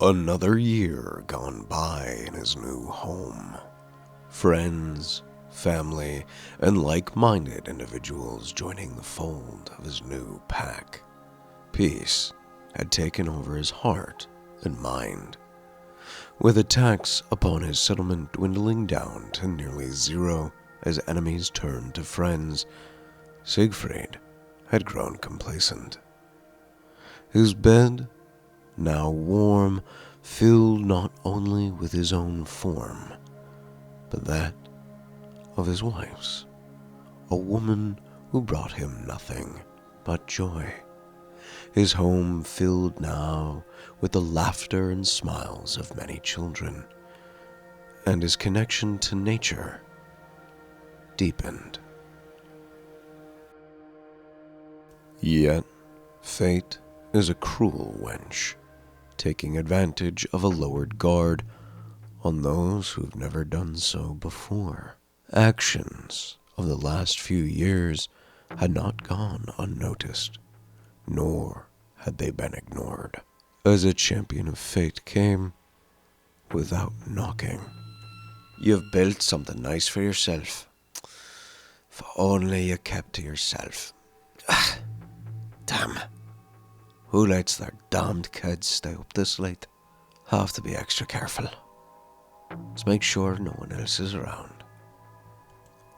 Another year gone by in his new home. Friends, family, and like-minded individuals joining the fold of his new pack. Peace had taken over his heart and mind, with attacks upon his settlement dwindling down to nearly zero as enemies turned to friends. Siegfried had grown complacent. His bed, now warm, filled not only with his own form, but that of his wife's, a woman who brought him nothing but joy. His home filled now with the laughter and smiles of many children, and his connection to nature deepened. Yet, fate is a cruel wench, taking advantage of a lowered guard on those who've never done so before. Actions of the last few years had not gone unnoticed, nor had they been ignored, as a champion of fate came without knocking. You've built something nice for yourself. If only you kept to yourself. Damn. Who lets their damned kids stay up this late? Have to be extra careful. Let's make sure no one else is around.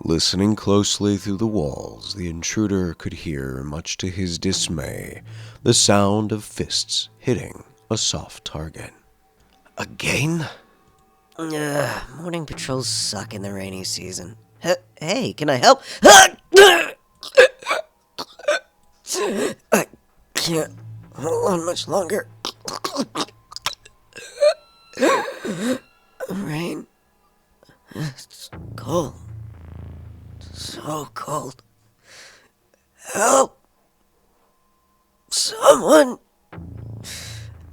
Listening closely through the walls, the intruder could hear, much to his dismay, the sound of fists hitting a soft target. Again? Morning patrols suck in the rainy season. Hey, can I help? I can't hold on much longer. Rain. It's cold. So cold. Help! Someone!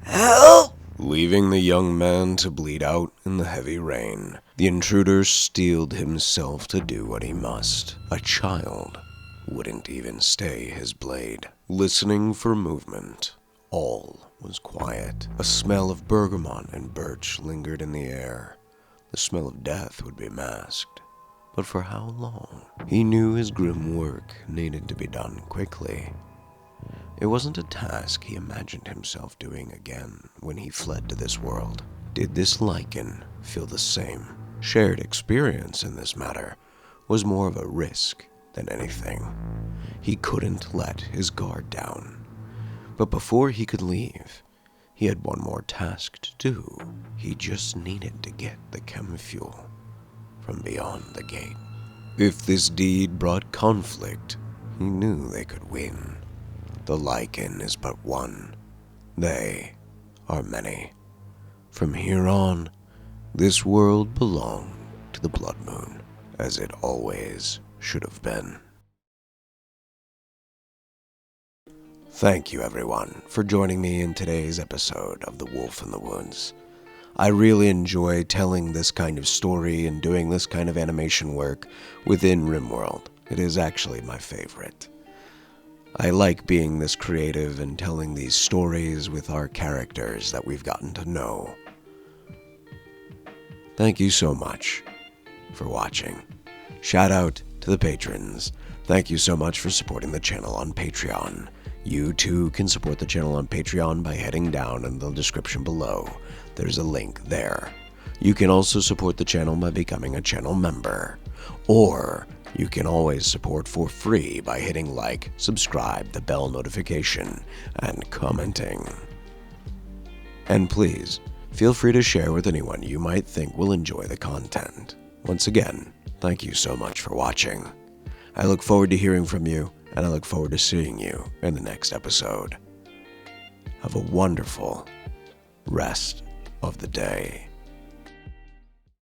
Help! Leaving the young man to bleed out in the heavy rain, the intruder steeled himself to do what he must. A child wouldn't even stay his blade. Listening for movement, all was quiet. A smell of bergamot and birch lingered in the air. The smell of death would be masked. But for how long? He knew his grim work needed to be done quickly. It wasn't a task he imagined himself doing again when he fled to this world. Did this lichen feel the same? Shared experience in this matter was more of a risk than anything. He couldn't let his guard down. But before he could leave, he had one more task to do. He just needed to get the chem fuel from beyond the gate. If this deed brought conflict, he knew they could win. The lichen is but one. They are many. From here on, this world belonged to the Blood Moon, as it always should have been. Thank you, everyone, for joining me in today's episode of The Wolf in the Woods. I really enjoy telling this kind of story and doing this kind of animation work within Rimworld. It is actually my favorite. I like being this creative and telling these stories with our characters that we've gotten to know. Thank you so much for watching. Shout out to the patrons. Thank you so much for supporting the channel on Patreon. You too can support the channel on Patreon by heading down in the description below. There's a link there. You can also support the channel by becoming a channel member. Or you can always support for free by hitting like, subscribe, the bell notification, and commenting. And please, feel free to share with anyone you might think will enjoy the content. Once again, thank you so much for watching. I look forward to hearing from you, and I look forward to seeing you in the next episode. Have a wonderful rest of the day.